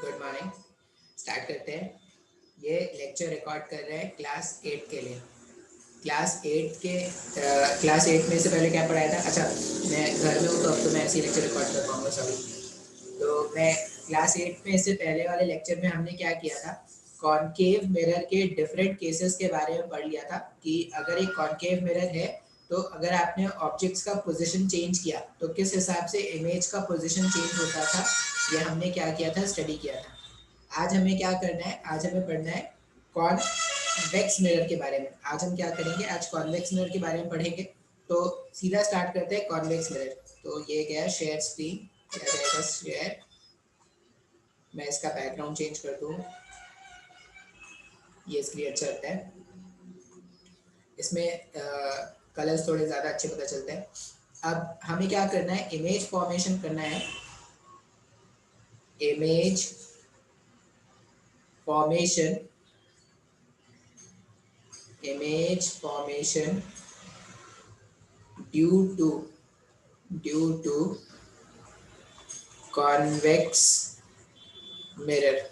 Good morning. Start करते हैं। ये लेक्चर रिकॉर्ड कर रहे हैं क्लास 8 के लिए। क्लास 8 में से पहले क्या पढ़ाया था? अच्छा, मैं घर में हूँ तो अब तो मैं ऐसे ही लेक्चर रिकॉर्ड कर पाऊँगा, सॉरी। तो मैं क्लास 8 में से पहले वाले लेक्चर में हमने क्या किया था, कॉनकेव मिरर के डिफरेंट केसेस के बारे में पढ़ लिया था कि अगर एक कॉनकेव मिरर है तो अगर आपने ऑब्जेक्ट्स का पोजीशन चेंज किया तो किस हिसाब से इमेज का पोजीशन चेंज होता था। ये हमने क्या किया था, स्टडी किया था। आज हमें क्या करना है, आज हमें पढ़ना है कॉन्वेक्स मिरर के बारे में। आज हम क्या करेंगे, आज कॉन्वेक्स मिरर के बारे में पढ़ेंगे। तो सीधा स्टार्ट करते हैं कॉन्वेक्स मिरर। तो ये क्या है, शेयर स्क्रीन किया जाएगा, शेयर। मैं इसका बैकग्राउंड चेंज कर दूँ, ये इसलिए अच्छा लगता है। इसमें कलर्स थोड़े ज़्यादा अच्छे पता चलते हैं। अब हमें क्या करना है, इमेज फॉर्मेशन करना है। Image formation, image formation due to convex mirror.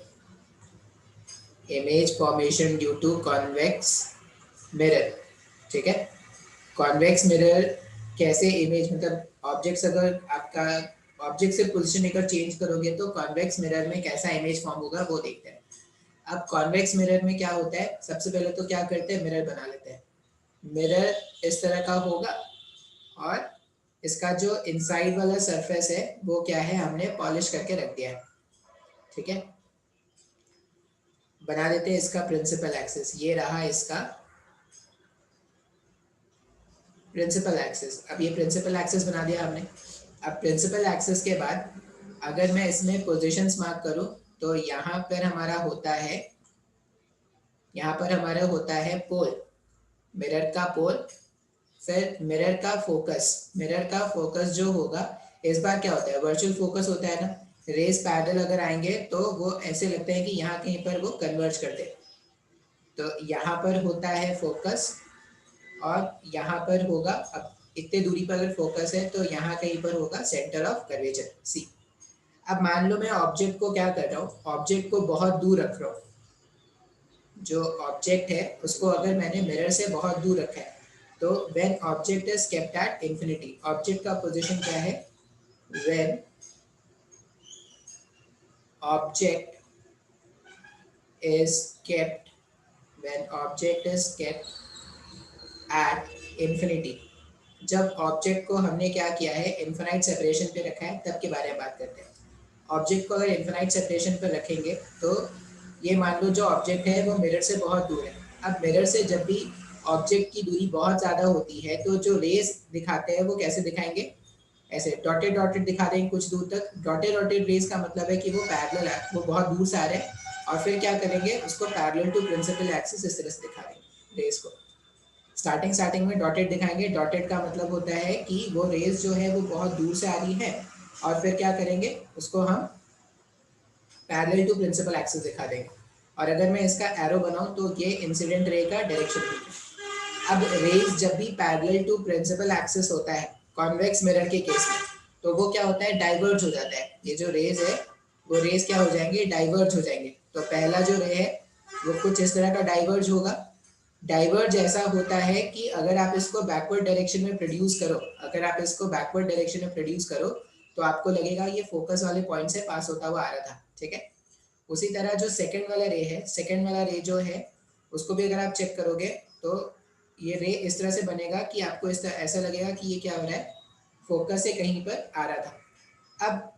Image formation due to convex mirror, ठीक है। कॉन्वेक्स मिरर कैसे इमेज, मतलब ऑब्जेक्ट्स, अगर आपका ऑब्जेक्ट से पोजीशन अगर चेंज करोगे तो कॉन्वेक्स मिरर में कैसा इमेज फॉर्म होगा वो देखते हैं। अब कॉन्वेक्स मिरर में क्या होता है, सबसे पहले तो क्या करते हैं, मिरर बना लेते हैं। मिरर इस तरह का होगा और इसका जो इनसाइड वाला सरफेस है वो क्या है, हमने पॉलिश करके रख दिया है, ठीक है। बना देते हैं इसका प्रिंसिपल एक्सिस। ये रहा इसका प्रिंसिपल एक्सिस। अब ये प्रिंसिपल एक्सिस बना दिया हमने। अब प्रिंसिपल एक्सिस के बाद अगर मैं इसमें पोजीशंस मार्क करूं तो यहाँ पर हमारा होता है, यहाँ पर हमारा होता है पोल, मिरर का पोल। फिर मिरर का फोकस, मिरर का फोकस जो होगा, इस बार क्या होता है, वर्चुअल फोकस होता है ना। रेस पैरेलल अगर आएंगे तो वो ऐसे लगते हैं कि यहाँ कहीं पर वो कन्वर्ज कर दे। तो यहाँ पर होता है फोकस और यहाँ पर होगा, अब इतने दूरी पर अगर फोकस है तो यहाँ कहीं पर होगा सेंटर ऑफ कर्वेचर, सी। अब मान लो मैं ऑब्जेक्ट को क्या कर रहा हूँ, ऑब्जेक्ट को बहुत दूर रख रहा हूँ। जो ऑब्जेक्ट है उसको अगर मैंने मिरर से बहुत दूर रखा है तो when object is kept at infinity, object का पोजीशन क्या है, when object is kept, when object is kept at infinity. जब ऑब्जेक्ट को हमने क्या किया है, इनफाइनाइट सेपरेशन पे रखा है, तब के बारे में बात करते हैं। ऑब्जेक्ट को अगर इनफाइनाइट सेपरेशन पे रखेंगे तो ये मान लो जो ऑब्जेक्ट है वो मिरर से बहुत दूर है। अब मिरर से जब भी ऑब्जेक्ट की दूरी बहुत ज़्यादा होती है तो जो रेस दिखाते हैं वो कैसे दिखाएंगे, ऐसे डॉटेड डॉटेड दिखा देंगे कुछ दूर तक। डॉटेड डॉटेड रेस का मतलब है कि वो पैरेलल है, वो बहुत दूर से आ रहे हैं। और फिर क्या करेंगे, उसको पैरेलल टू प्रिंसिपल एक्सिस इस तरह से दिखा देंगे रेस को। स्टार्टिंग में डॉटेड दिखाएंगे। डॉटेड का मतलब होता है कि वो रेस जो है वो बहुत दूर से आ रही है और फिर क्या करेंगे, उसको हम पैरेलल टू प्रिंसिपल एक्सिस दिखा देंगे। और अगर मैं इसका एरो बनाऊं तो ये इंसिडेंट रे का डायरेक्शन है। अब रेस जब भी पैरेलल टू प्रिंसिपल एक्सिस होता है कॉन्वेक्स मिरर के केस में, तो वो क्या होता है, डाइवर्ज हो जाता है। ये जो रेज है वो रेस क्या हो जाएंगे, डाइवर्ज हो जाएंगे। तो पहला जो रे है वो कुछ इस तरह का डाइवर्ज होगा। डाइवर्ज ऐसा होता है कि अगर आप इसको बैकवर्ड डायरेक्शन में प्रोड्यूस करो, अगर आप इसको बैकवर्ड डायरेक्शन में प्रोड्यूस करो तो आपको लगेगा ये फोकस वाले पॉइंट से पास होता हुआ आ रहा था, ठीक है। उसी तरह जो सेकंड वाला रे है, सेकंड वाला रे जो है उसको भी अगर आप चेक करोगे तो ये रे इस तरह से बनेगा कि आपको इस तरह ऐसा लगेगा कि ये क्या हो रहा है, फोकस से कहीं पर आ रहा था। अब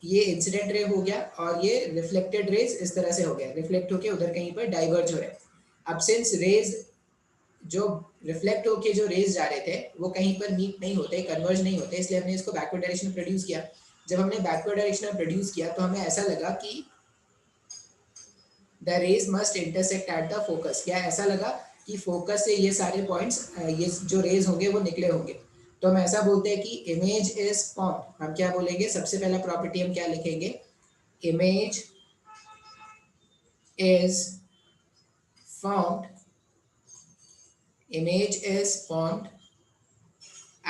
ये इंसिडेंट रे हो गया और ये रिफ्लेक्टेड रेज इस तरह से हो गया, रिफ्लेक्ट होके उधर कहीं पर डाइवर्ज हो रहे हैं। अब सिंस रेज जो रिफ्लेक्ट होके जो रेज जा रहे थे वो कहीं पर मीट नहीं होते, कन्वर्ज नहीं होते, इसलिए हमने इसको बैकवर्ड डायरेक्शन में प्रोड्यूस किया। जब हमने बैकवर्ड डायरेक्शन में प्रोड्यूस किया तो हमें ऐसा लगा कि the rays must intersect at the focus, क्या ऐसा लगा कि फोकस से ये सारे पॉइंट्स, ये जो रेज होंगे वो निकले होंगे। तो हम ऐसा बोलते हैं कि इमेज इज फॉर्म्ड। हम क्या बोलेंगे, सबसे पहला प्रॉपर्टी हम क्या लिखेंगे, image is formed, image is formed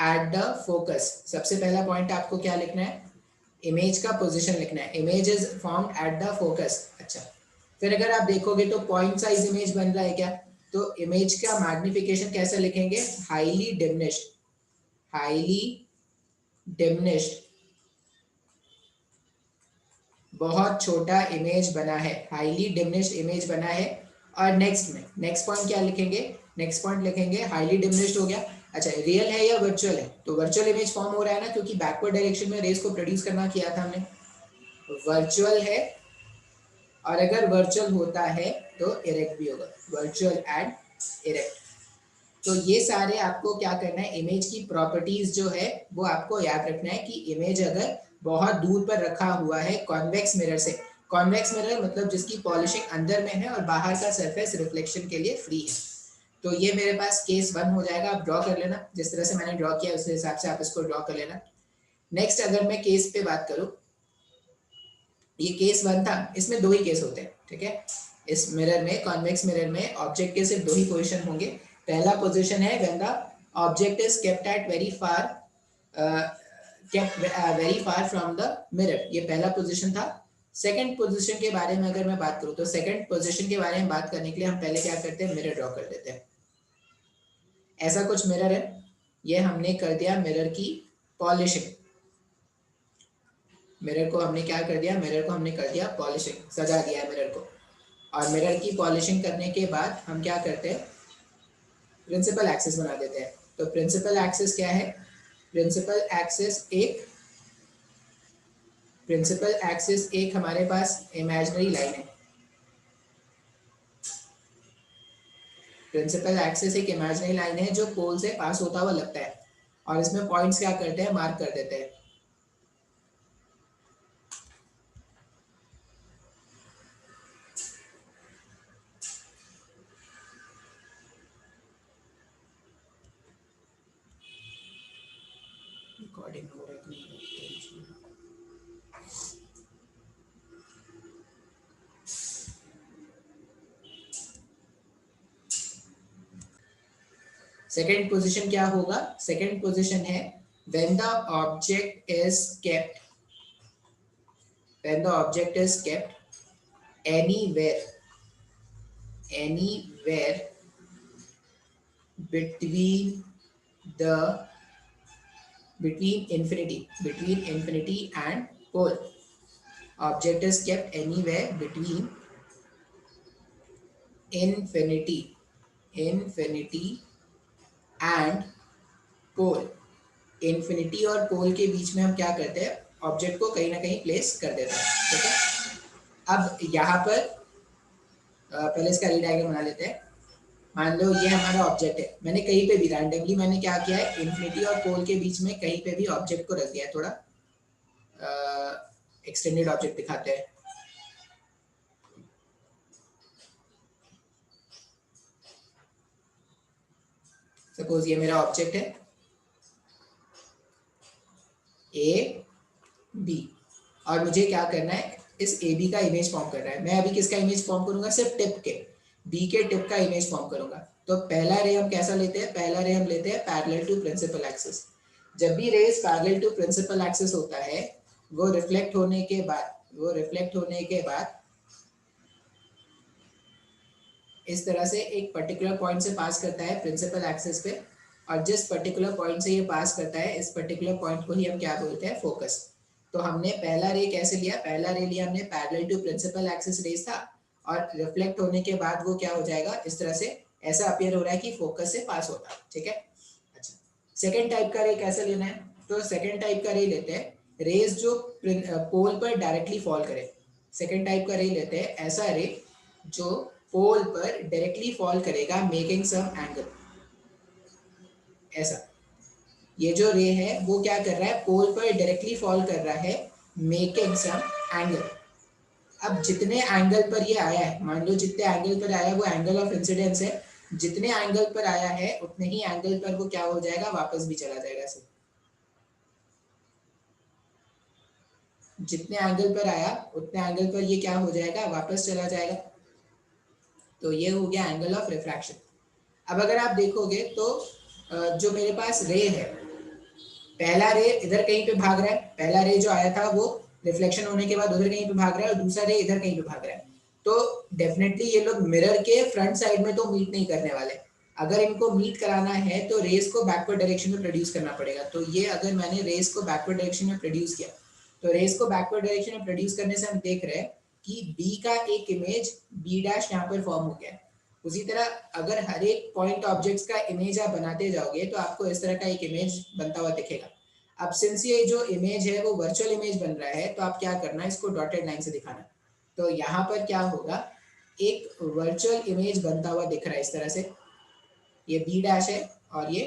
at the focus. सबसे पहला पॉइंट आपको क्या लिखना है, इमेज का पोजीशन लिखना है, image is formed at the focus. अच्छा, फिर अगर आप देखोगे तो पॉइंट साइज इमेज बन रहा है क्या, तो इमेज का मैग्निफिकेशन कैसे लिखेंगे, हाईली डिमिनिश्ड, हाईली डिमिनिश्ड, बहुत छोटा इमेज बना है, हाईली डिमिनिश्ड इमेज बना है। और नेक्स्ट में नेक्स्ट पॉइंट क्या लिखेंगे, नेक्स्ट पॉइंट लिखेंगे हाईली डिमिनिश्ड हो गया। अच्छा, रियल है या वर्चुअल है, तो वर्चुअल इमेज फॉर्म हो रहा है ना, क्योंकि बैकवर्ड डायरेक्शन में रेस को प्रोड्यूस करना किया था हमने, वर्चुअल है। और अगर वर्चुअल होता है तो इरेक्ट भी होगा, वर्चुअल एंड इरेक्ट। तो ये सारे आपको क्या करना है, इमेज की प्रॉपर्टीज जो है वो आपको याद रखना है कि इमेज अगर बहुत दूर पर रखा हुआ है कॉन्वेक्स मिरर से, कॉन्वेक्स मिरर मतलब जिसकी पॉलिशिंग अंदर में है और बाहर का सरफेस रिफ्लेक्शन के लिए फ्री है। तो ये मेरे पास केस 1 हो जाएगा, आप ड्रॉ कर लेना, जिस तरह से मैंने ड्रॉ किया उस हिसाब से आप इसको ड्रॉ कर लेना। नेक्स्ट अगर मैं केस पे बात करूं, ये केस 1 था, इसमें 2 ही केस होते हैं, ठीक है। इस मिरर में, कॉन्वेक्स मिरर में ऑब्जेक्ट के सिर्फ 2 ही पोजीशन होंगे। पहला पोजीशन है when the object is kept at very far, kept very far from the mirror, ये पहला पोजीशन था। सेकंड पोजीशन के बारे में अगर मैं बात करूं, तो सेकंड पोजीशन के बारे में बात करने के लिए हम पहले क्या करते हैं, मिरर ड्रॉ कर देते हैं। ऐसा कुछ मिरर है, ये हमने कर दिया मिरर की पॉलिशिंग, मिरर को हमने क्या कर दिया, मिरर को हमने कर दिया पॉलिशिंग, सजा दिया है मिरर को। और मिरर की पॉलिशिंग करने के बाद हम क्या करते हैं, प्रिंसिपल एक्सिस बना देते हैं। तो प्रिंसिपल एक्सिस क्या है, प्रिंसिपल एक्सिस एक, प्रिंसिपल एक्सिस एक हमारे पास इमेजिनरी लाइन है, प्रिंसिपल एक्सिस एक इमेजिनरी लाइन है जो पोल से पास होता हुआ लगता है, और इसमें पॉइंट्स क्या करते हैं, मार्क कर देते हैं। रिकॉर्डिंग हो रहा है कि नहीं? सेकेंड पोजीशन क्या होगा, सेकेंड पोजीशन है when the object is kept, when the object is kept anywhere, anywhere between the, between infinity and pole, object is kept anywhere between infinity and pole, infinity और पोल के बीच में हम क्या करते हैं, ऑब्जेक्ट को कहीं ना कहीं प्लेस कर देते हैं, ठीक है। अब यहाँ पर पहले इसका री डायग्राम बना लेते हैं। मान लो ये हमारा ऑब्जेक्ट है, मैंने कहीं पे भी रैंडमली मैंने क्या किया है, इन्फिनिटी और पोल के बीच में कहीं पे भी ऑब्जेक्ट को रख दिया है। थोड़ा एक्सटेंडेड ऑब्जेक्ट दिखाते हैं। सपोज ये मेरा ऑब्जेक्ट है ए बी, और मुझे क्या करना है, इस ए बी का इमेज फॉर्म करना है। मैं अभी किसका इमेज फॉर्म करूंगा, सिर्फ टिप के, बी के टिप का इमेज फॉर्म करूंगा। तो पहला रे हम कैसा लेते हैं, पहला रे हम लेते हैं पैरेलल टू प्रिंसिपल एक्सिस। जब भी rays parallel to principal axis होता है, वो रिफ्लेक्ट होने के बाद, वो रिफ्लेक्ट होने के बाद इस तरह से एक पर्टिकुलर पॉइंट से पास करता है प्रिंसिपल एक्सिस पे, और जिस पर्टिकुलर पॉइंट से ये पास करता है, इस पर्टिकुलर पॉइंट को ही हम क्या बोलते हैं, फोकस। तो हमने पहला रे कैसे लिया, पहला रे लिया हमने parallel to principal axis rays था, और रिफ्लेक्ट होने के बाद वो क्या हो जाएगा, इस तरह से ऐसा अपीयर हो रहा है कि फोकस से पास होता है, ठीक है। अच्छा, सेकेंड टाइप का रे कैसे लेना है, तो सेकेंड टाइप का रे लेते हैं रेज जो पोल पर डायरेक्टली फॉल करे। सेकेंड टाइप का रे लेते हैं ऐसा रे जो पोल पर डायरेक्टली फॉल करेगा, मेकिंग सम एंगल। ऐसा ये जो रे है वो क्या कर रहा है, पोल पर डायरेक्टली फॉल कर रहा है, मेकिंग सम एंगल। अब जितने एंगल पर ये आया है, मान लो जितने एंगल पर आया है वो एंगल ऑफ इंसिडेंस है, जितने एंगल पर आया है उतने ही एंगल पर वो क्या हो जाएगा, वापस भी चला जाएगा। सब जितने एंगल पर आया उतने एंगल पर ये क्या हो जाएगा, वापस चला जाएगा। तो ये हो गया एंगल ऑफ रिफ्रैक्शन। अब अगर आप देखोगे तो जो मेरे पास रे है, पहला रे इधर कहीं पे भाग रहा है, पहला रे जो आया था वो रिफ्लेक्शन होने के बाद उधर कहीं पे भाग रहा है और दूसरा रे इधर कहीं पे भाग रहा है, तो डेफिनेटली ये लोग मिरर के फ्रंट साइड में तो मीट नहीं करने वाले। अगर इनको मीट कराना है तो रेस को बैकवर्ड डायरेक्शन में प्रोड्यूस करना पड़ेगा। तो ये अगर मैंने रेस को बैकवर्ड डायरेक्शन में प्रोड्यूस किया, तो रेस को बैकवर्ड डायरेक्शन में प्रोड्यूस करने से हम देख रहे हैं कि बी का एक इमेज बी डैश यहाँ पर फॉर्म हो गया है। उसी तरह अगर हर एक पॉइंट ऑब्जेक्ट्स का इमेज आप बनाते जाओगे तो आपको इस तरह का एक इमेज बनता हुआ दिखेगा। अब सिंस ये जो इमेज है वो वर्चुअल इमेज बन रहा है, तो आप क्या करना है, इसको डॉटेड लाइन से दिखाना। तो यहाँ पर क्या होगा, एक वर्चुअल इमेज बनता हुआ दिख रहा है इस तरह से, ये बी डैश है और ये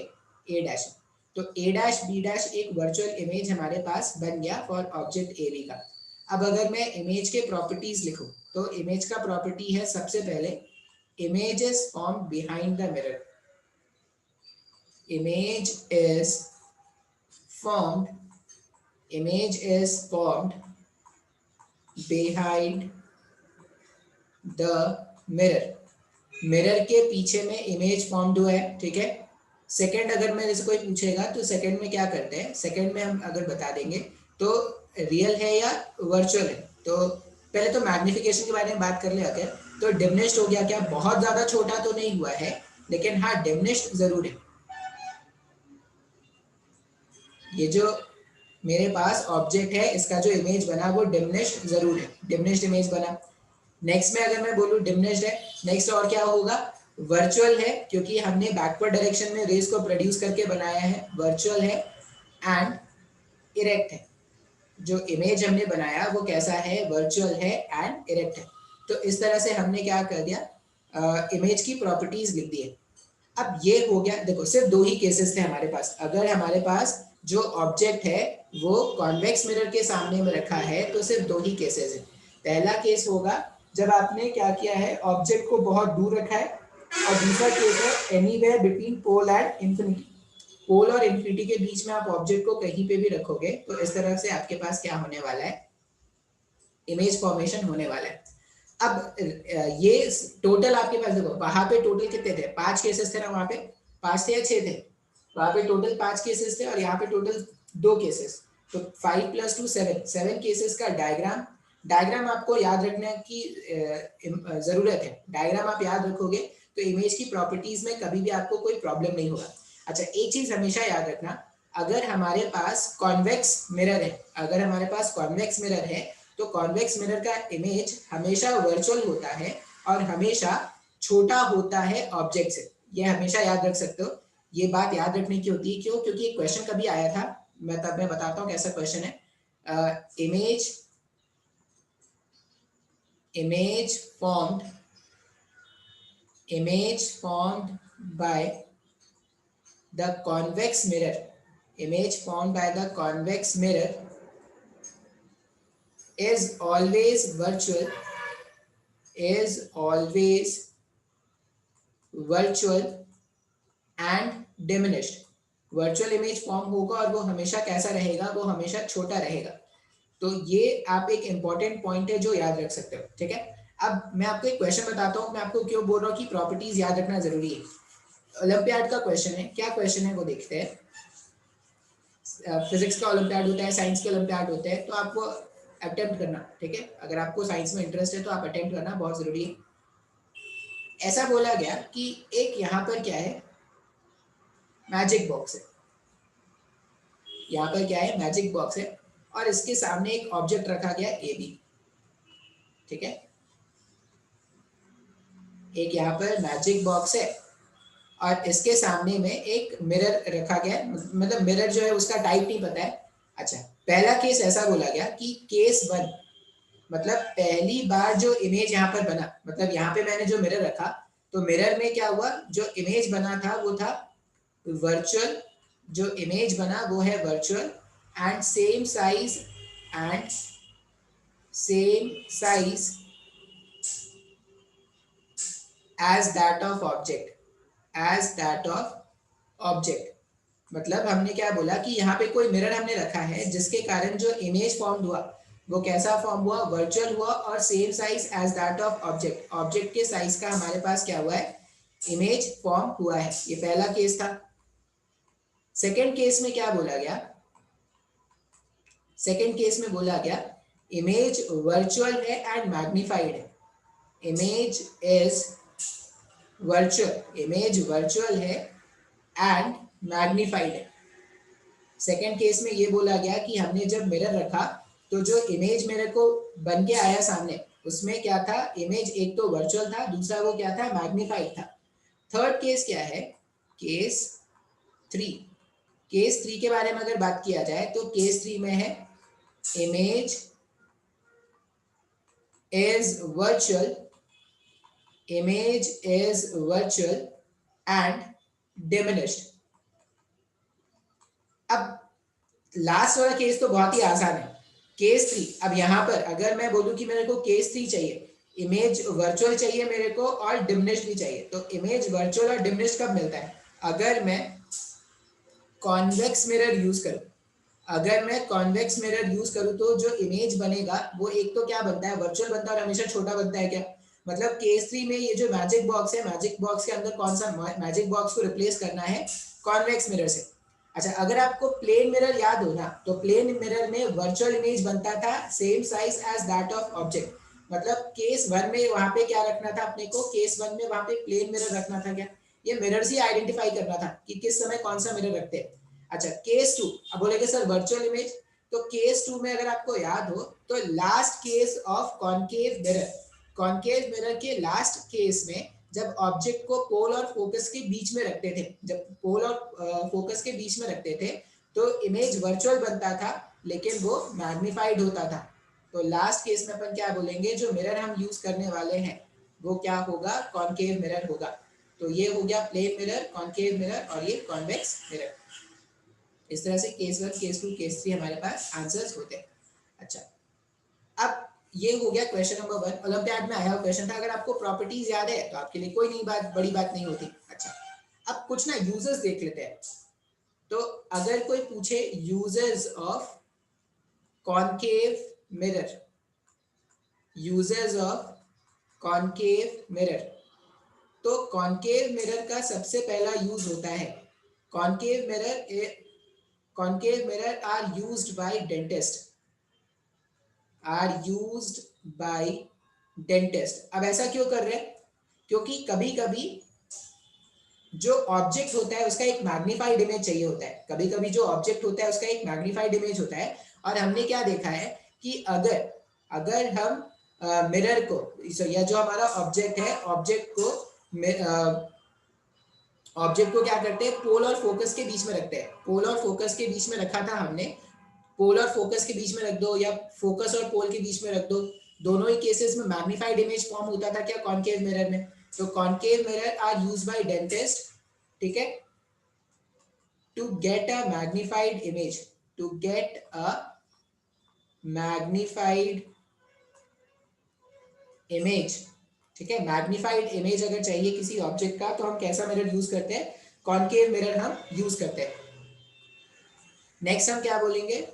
ए डैश है। तो ए डैश बी डैश एक वर्चुअल इमेज हमारे पास बन गया फॉर ऑब्जेक्ट ए बी का। अब अगर मैं इमेज के प्रॉपर्टीज लिखूं, तो इमेज का प्रॉपर्टी है सबसे पहले image is formed behind the mirror. Image is formed behind the mirror. Mirror के पीछे में इमेज फॉर्म्ड हुआ है, ठीक है। सेकंड अगर मैं जैसे कोई पूछेगा तो सेकंड में क्या करते हैं, सेकंड में हम अगर बता देंगे तो रियल है या वर्चुअल है। तो पहले तो मैग्निफिकेशन के बारे में बात कर ले अगर, तो डिमिनिश्ड हो गया क्या, बहुत ज्यादा छोटा तो नहीं हुआ है लेकिन हाँ डिमिनिश्ड जरूर है। ये जो मेरे पास ऑब्जेक्ट है इसका जो इमेज बना वो डिमिनिश्ड जरूर है, डिमिनिश्ड इमेज बना। नेक्स्ट में अगर मैं बोलूँ डिमिनिश्ड है, नेक्स्ट और क्या होगा, वर्चुअल है क्योंकि हमने बैकवर्ड डायरेक्शन में रेस को प्रोड्यूस करके बनाया है, वर्चुअल है एंड इरेक्ट है। जो इमेज हमने बनाया वो कैसा है, वर्चुअल है एंड इरेक्ट है। तो इस तरह से हमने क्या कर दिया, इमेज की प्रॉपर्टीज लिख दी है। अब ये हो गया, देखो सिर्फ दो ही केसेस थे हमारे पास। अगर हमारे पास जो ऑब्जेक्ट है वो कॉन्वेक्स मिरर के सामने में रखा है तो सिर्फ दो ही केसेस है। पहला केस होगा जब आपने क्या किया है, ऑब्जेक्ट को बहुत दूर रखा है, और दूसरा केस है anywhere between pole and infinity. Pole और इंफिनिटी के बीच में आप ऑब्जेक्ट को कहीं पे भी रखोगे तो इस तरह से आपके पास क्या होने वाला है, इमेज फॉर्मेशन होने वाला है। अब ये टोटल आपके पास देखो वहां पे टोटल कितने थे, 5 केसेस थे ना, वहां पे 5 थे या 6 थे, वहां पे टोटल 5 केसेस थे और यहाँ पे टोटल 2 केसेस। तो 5 + 2 7 केसेस का डायग्राम। डायग्राम आपको याद रखने की जरूरत है, डायग्राम आप याद रखोगे तो इमेज की प्रॉपर्टीज में कभी भी आपको कोई प्रॉब्लम नहीं होगा। अच्छा एक चीज हमेशा याद रखना, अगर हमारे पास कॉन्वेक्स मिरर है, अगर हमारे पास कॉन्वेक्स मिरर है तो कॉन्वेक्स मिरर का इमेज हमेशा वर्चुअल होता है और हमेशा छोटा होता है ऑब्जेक्ट से। ये हमेशा याद रख सकते हो, ये बात याद रखने की होती है। क्यों, क्योंकि एक क्वेश्चन कभी आया था, मैं बताता हूँ कैसा क्वेश्चन है। image formed by the convex mirror, image formed by the convex mirror is always virtual and diminished। Virtual image form होगा और वो हमेशा कैसा रहेगा, वो हमेशा छोटा रहेगा। तो ये आप एक इंपॉर्टेंट पॉइंट है जो याद रख सकते हो, ठीक है। अब मैं आपको एक क्वेश्चन बताता हूँ, मैं आपको क्यों बोल रहा हूँ कि प्रॉपर्टीज याद रखना जरूरी है। ओलंपियाड का क्वेश्चन है, क्या क्वेश्चन है वो देखते हैं। फिजिक्स का ओलंपियाड होता है, साइंस के ओलंपियाड होते हैं, तो आप वो अटेम्प्ट करना, ठीक है। अगर आपको साइंस में इंटरेस्ट है तो आप अटेम्प्ट करना, बहुत जरूरी है। ऐसा बोला गया कि एक यहाँ पर क्या है, मैजिक बॉक्स है, यहाँ पर क्या है, मैजिक बॉक्स है, और इसके सामने एक ऑब्जेक्ट रखा गया ए बी, ठीक है। एक यहाँ पर मैजिक बॉक्स है और इसके सामने में एक मिरर रखा गया, मतलब मिरर जो है उसका टाइप नहीं पता है। अच्छा पहला केस ऐसा बोला गया कि केस 1, मतलब पहली बार जो इमेज यहाँ पर बना, मतलब यहाँ पे मैंने जो मिरर रखा तो मिरर में क्या हुआ, जो इमेज बना था वो था वर्चुअल, जो इमेज बना वो है virtual and same size as that of object। मतलब हमने क्या बोला कि यहाँ पे कोई मिरर हमने रखा है जिसके कारण जो इमेज फॉर्म हुआ वो कैसा फॉर्म हुआ, वर्चुअल हुआ और same size as that of object. Object के साइज का हमारे पास क्या हुआ है, इमेज फॉर्म हुआ है। ये पहला केस था। सेकेंड केस में क्या बोला गया सेकेंड केस में बोला गया इमेज वर्चुअल है एंड मैग्नीफाइड है, image is virtual, image virtual है एंड मैग्नीफाइड है। सेकेंड केस में ये बोला गया कि हमने जब मिरर रखा तो जो इमेज मेरे को बन के आया सामने उसमें क्या था, इमेज एक तो वर्चुअल था, दूसरा वो क्या था, मैग्नीफाइड था। थर्ड केस क्या है, केस थ्री। केस थ्री के बारे में अगर बात किया जाए तो केस थ्री में है image is virtual, image is virtual and diminished. अब लास्ट वाला केस तो बहुत ही आसान है, केस थ्री। अब यहाँ पर अगर मैं बोलूं कि मेरे को केस थ्री चाहिए, इमेज वर्चुअल चाहिए मेरे को और डिमिनिश्ड भी चाहिए, तो इमेज वर्चुअल और डिमिनिश्ड कब मिलता है, अगर मैं कॉन्वेक्स मिरर यूज करूं। अगर मैं कॉन्वेक्स मिरर यूज करूं तो जो इमेज बनेगा वो एक तो क्या बनता है, वर्चुअल बनता है और हमेशा छोटा बनता है क्या, मतलब केस थ्री में ये जो मैजिक बॉक्स है, मैजिक बॉक्स के अंदर कौन सा मैजिक बॉक्स को रिप्लेस करना है, कॉन्वेक्स मिरर से। अच्छा, अगर आपको प्लेन मिरर याद हो ना, तो प्लेन मिरर में वर्चुअल इमेज बनता था same size as that of object. मतलब केस वन में वहां पे क्या रखना था अपने को, केस वन में वहां पे प्लेन मिरर रखना था क्या, ये मिरर्स ही आइडेंटिफाई करना था कि किस समय कौन सा मिरर रखते हैं। अच्छा, केस टू, अब बोलेंगे सर वर्चुअल इमेज, तो केस टू में अगर आपको याद हो तो last case of concave mirror, concave mirror के लास्ट केस में जब ऑब्जेक्ट को पोल और फोकस के बीच में रखते थे, जब पोल और फोकस के बीच में रखते थे तो इमेज वर्चुअल बनता था लेकिन वो मैग्नीफाइड होता था। तो लास्ट केस में अपन क्या बोलेंगे, जो मिरर हम यूज करने वाले हैं वो क्या होगा, कॉन्केव मिरर होगा। तो ये हो गया प्लेन मिरर, कॉन्केव मिरर और ये कॉन्वेक्स मिरर। इस तरह से case one, case two, case three हमारे पास आंसर्स होते हैं। अच्छा, अब ये हो गया क्वेश्चन नंबर वन, ओलंपियाड में आया हुआ क्वेश्चन था। अगर आपको प्रॉपर्टीज याद है तो आपके लिए कोई नहीं बात, बड़ी बात नहीं होती। अच्छा, अब कुछ ना यूजर्स देख लेते हैं। तो अगर कोई पूछे users of concave mirror, users of concave mirror, तो कॉन्केव मिरर का सबसे पहला यूज होता है, concave mirror, concave mirror are used by dentist, are used by dentist। अब ऐसा क्यों कर रहे हैं, क्योंकि कभी कभी जो ऑब्जेक्ट होता है उसका एक मैग्नीफाइड इमेज चाहिए होता है, कभी कभी जो ऑब्जेक्ट होता है उसका एक मैग्नीफाइड इमेज होता है। और हमने क्या देखा है कि अगर अगर हम मिरर को, या जो हमारा ऑब्जेक्ट है, ऑब्जेक्ट को क्या करते हैं, पोल और फोकस के बीच में रखते हैं, पोल और फोकस के बीच में रखा था हमने, पोल और फोकस के बीच में रख दो या फोकस और पोल के बीच में रख दो, दोनों ही केसेस में मैग्नीफाइड इमेज फॉर्म होता था क्या, कॉन्केव मिरर में। तो concave mirror are used by dentist, ठीक है, to get a magnified image, to get a magnified image, ठीक है। मैग्नीफाइड इमेज अगर चाहिए किसी ऑब्जेक्ट का तो हम कैसा मिरर यूज करते हैं, कॉन्केव मिरर हम यूज करते हैं। नेक्स्ट हम क्या बोलेंगे,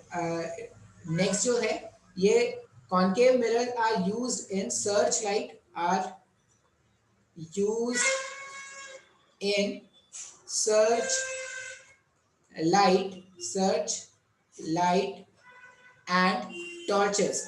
नेक्स्ट जो है ये concave mirror are used in search light, are used in search light, search light and torches.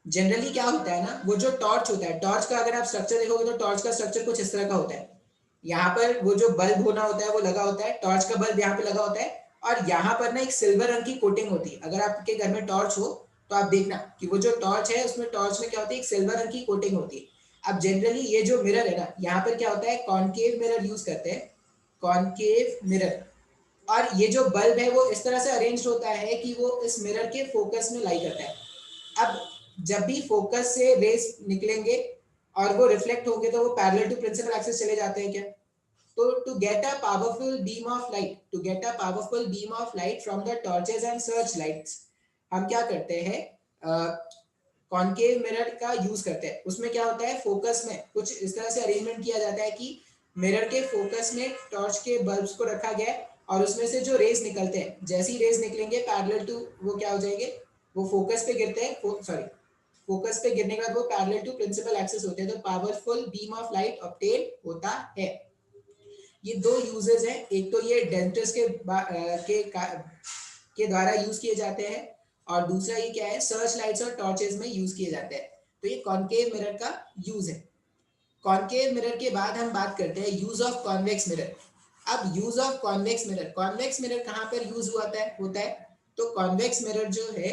Generally क्या होता है ना, वो जो टॉर्च होता है, टॉर्च का अगर आप स्ट्रक्चर देखोगे तो टॉर्च का स्ट्रक्चर कुछ इस तरह का होता है। यहाँ पर वो जो बल्ब होना होता है वो लगा होता है, टॉर्च का बल्ब यहाँ पे लगा होता है, और यहाँ पर ना एक सिल्वर रंग की कोटिंग होती है। अगर आपके घर में टॉर्च हो तो आप देखना कि वो जो टॉर्च है उसमें, टॉर्च में क्या होती है, एक सिल्वर रंग की कोटिंग होती है। अब जनरली ये जो मिरर है ना, यहाँ पर क्या होता है, कॉन्केव मिरर यूज करते हैं, कॉन्केव मिरर। और ये जो बल्ब है वो इस तरह से अरेंज होता है कि वो इस मिरर के फोकस में लाई करता है। अब जब भी फोकस से रेस निकलेंगे और वो रिफ्लेक्ट होंगे तो वो पैरेलल टू प्रिंसिपल एक्सिस चले जाते हैं क्या। तो to get a powerful beam of light, to get a powerful beam of light from the torches and search lights, हम क्या करते हैं, कॉन्केव मिरर का यूज करते हैं। उसमें क्या होता है, फोकस में कुछ इस तरह से अरेंजमेंट किया जाता है कि मिरर के फोकस में टॉर्च के बल्ब्स को रखा गया है और उसमें से जो रेज निकलते हैं, जैसी रेज निकलेंगे पैरेलल टू, वो क्या हो जाएंगे, वो फोकस पे गिरते हैं, सॉरी, फोकस पे गिरने के बाद वो पैरेलल टू प्रिंसिपल एक्सिस होते हैं, तो powerful beam of light obtain होता है। ये दो यूजेस हैं, एक तो ये डेंटिस्ट के के द्वारा यूज किए जाते हैं, और दूसरा ये क्या है, सर्च लाइट्स और टॉर्चेस में यूज किए जाते हैं। तो ये कॉनकेव मिरर का यूज है। कॉनकेव मिरर के बाद हम बात करते हैं यूज ऑफ कॉन्वेक्स मिरर। अब यूज ऑफ कॉन्वेक्स मिरर कहाँ पर यूज होता है? तो कॉन्वेक्स मिरर जो है,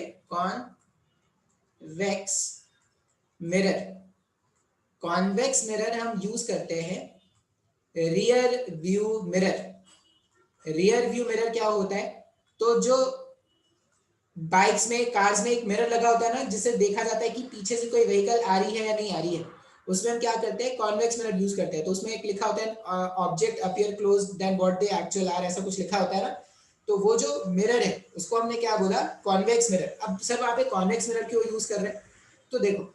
कॉन्वेक्स मिरर हम यूज करते हैं rear view mirror. Rear view mirror क्या होता है? तो जो बाइक्स में, कार्स में एक मिरर लगा होता है ना, जिससे देखा जाता है कि पीछे से कोई व्हीकल आ रही है या नहीं आ रही है, उसमें हम क्या करते हैं, कॉन्वेक्स मिरर यूज करते हैं। तो उसमें एक लिखा होता है object appear close than what they actual are, ऐसा कुछ लिखा होता है ना। तो वो जो मिरर है उसको हमने क्या बोला, कॉन्वेक्स मिरर। अब सर वहां पे कॉन्वेक्स मिरर क्यों यूज कर रहे हैं? तो देखो,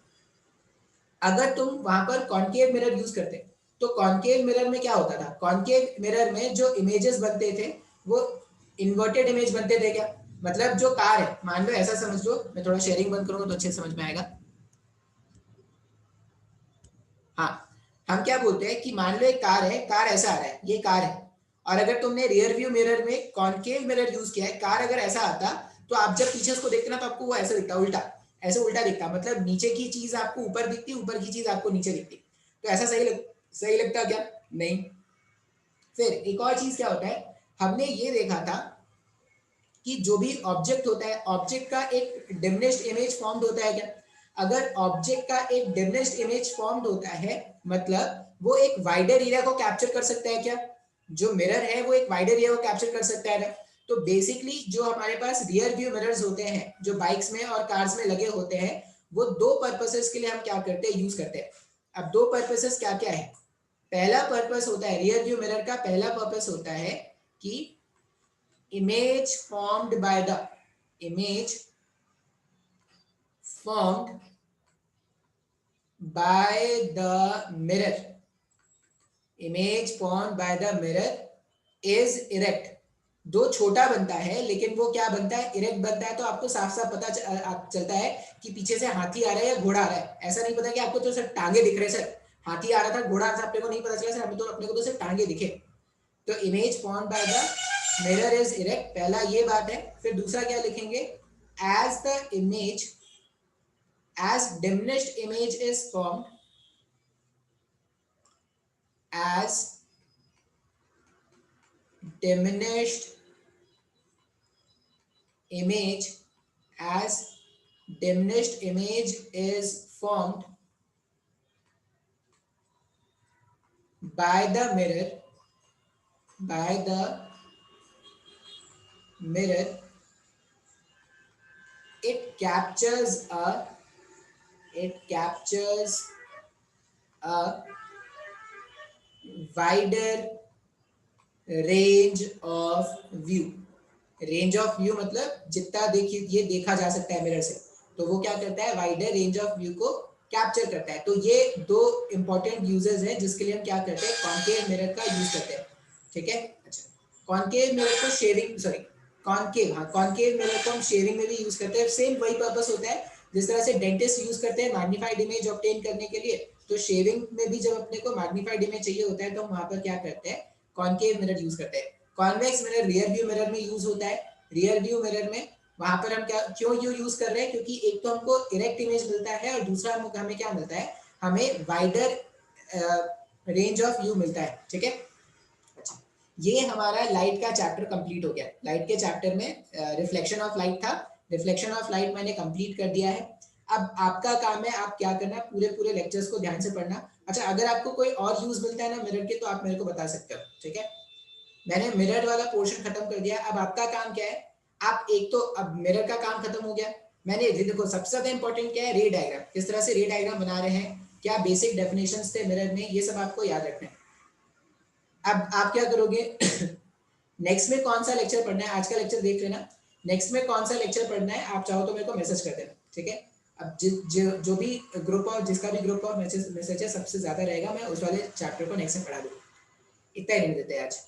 अगर तुम वहां पर कॉन्केव मिरर यूज करते तो कॉन्केव मिरर में क्या होता था, कॉन्केव मिरर में जो इमेजेस बनते थे वो इन्वर्टेड इमेज बनते थे क्या? मतलब जो कार है, मान लो ऐसा समझ लो, मैं थोड़ा शेयरिंग बंद करूंगा तो अच्छे समझ में आएगा। हाँ, हम क्या बोलते हैं कि मान लो एक कार है, कार ऐसा आ रहा है, ये कार है, और अगर तुमने रियर व्यू मिरर में कॉन्केव मिरर यूज किया है, कार अगर ऐसा आता तो आप जब पीछे उसको देखते ना तो आपको वो ऐसा दिखता, उल्टा, ऐसे उल्टा दिखता, मतलब नीचे की चीज आपको ऊपर दिखती, ऊपर की चीज आपको नीचे दिखती। तो ऐसा सही लगता क्या? नहीं। फिर एक और चीज क्या होता है, हमने ये देखा था कि जो भी ऑब्जेक्ट होता है, ऑब्जेक्ट का एक डिमिनिश्ड इमेज फॉर्म्ड होता है क्या? अगर ऑब्जेक्ट का एक डिमिनिश्ड इमेज फॉर्म्ड होता है, मतलब वो एक वाइडर एरिया को कैप्चर कर सकता है क्या? जो मिरर है वो एक वाइडर एरिया को कैप्चर कर सकता है ना। तो बेसिकली जो हमारे पास रियर व्यू मिरर्स होते हैं, जो बाइक्स में और कार्स में लगे होते हैं, वो दो पर्पसेस के लिए हम क्या करते हैं, यूज करते हैं। अब दो पर्पसेस क्या क्या है? पहला पर्पस होता है, रियर व्यू मिरर का पहला पर्पस होता है कि image formed by the image formed by the mirror, image formed by the mirror is erect। दो छोटा बनता है लेकिन वो क्या बनता है, इरेक्ट बनता है। तो आपको साफ साफ पता चलता है कि पीछे से हाथी आ रहा है या घोड़ा आ रहा है। ऐसा नहीं पता कि आपको तो सिर्फ टांगे दिख रहे, सर हाथी आ रहा था, घोड़ा आ रहा था, अपने को नहीं पता चला सर, अपने को तो सिर्फ टांगे दिखे। तो image formed by the mirror is erect, पहला ये बात है। फिर दूसरा क्या लिखेंगे, as the image, as diminished image is formed, as diminished image, as diminished image is formed by the mirror, by the mirror, it captures a wider range of view। Range of view मतलब जितना देखिए ये देखा जा सकता है mirror से, तो वो क्या करता है, वाइडर रेंज ऑफ व्यू को कैप्चर करता है। तो ये दो इंपॉर्टेंट यूजेस हैं जिसके लिए हम क्या करते हैं, कॉन्केव मिरर का यूज करते हैं। ठीक है, अच्छा, कॉन्केव मिरर को शेविंग, सॉरी कॉन्केव, हाँ कॉन्केव मिरर को हम शेविंग में भी यूज करते हैं। सेम वही पर्पस होता है जिस तरह से डेंटिस्ट यूज करते हैं मैग्नीफाइड इमेज ऑब्टेन करने के लिए, तो शेविंग में भी जब अपने को मैग्नीफाइड इमेज चाहिए होता है तो हम वहां पर क्या करते हैं, कॉन्केव मिरर यूज करते हैं। Convex mirror rear view mirror में यूज होता है। रियर व्यू मिरर में वहां पर हम क्या क्यों यूज कर रहे हैं, क्योंकि एक तो हमको इरेक्ट इमेज मिलता है और दूसरा हमें क्या मिलता है, हमें वाइडर रेंज ऑफ व्यू मिलता है। ठीक है, अच्छा, ये हमारा लाइट का चैप्टर कंप्लीट हो गया। लाइट के चैप्टर में रिफ्लेक्शन ऑफ लाइट था, रिफ्लेक्शन ऑफ लाइट मैंने कंप्लीट कर दिया है। अब आपका काम है, आप क्या करना, पूरे पूरे लेक्चर्स को ध्यान से पढ़ना। अच्छा, अगर आपको कोई और यूज मिलता है ना मिरर के तो आप मेरे को बता सकते हो। ठीक है, मैंने मिरर वाला पोर्शन खत्म कर दिया। अब आपका काम क्या है, आप एक तो अब मिरर का काम खत्म हो गया, मैंने देखो सबसे ज्यादा इंपॉर्टेंट क्या है, रे डायग्राम, किस तरह से रे डायग्राम बना रहे हैं, क्या बेसिक डेफिनेशंस थे मिरर में, ये सब आपको याद रखना है। अब आप क्या करोगे नेक्स्ट में कौन सा लेक्चर पढ़ना है, आज का लेक्चर देख लेना, नेक्स्ट में कौन सा लेक्चर पढ़ना है आप चाहो तो मेरे को मैसेज कर देना। ठीक है, अब जो भी ग्रुप और जिसका भी ग्रुप और मैसेज है सबसे ज्यादा रहेगा, मैं उस वाले चैप्टर को नेक्स्ट में पढ़ा दूंगा। इतना ही नहीं देते आज।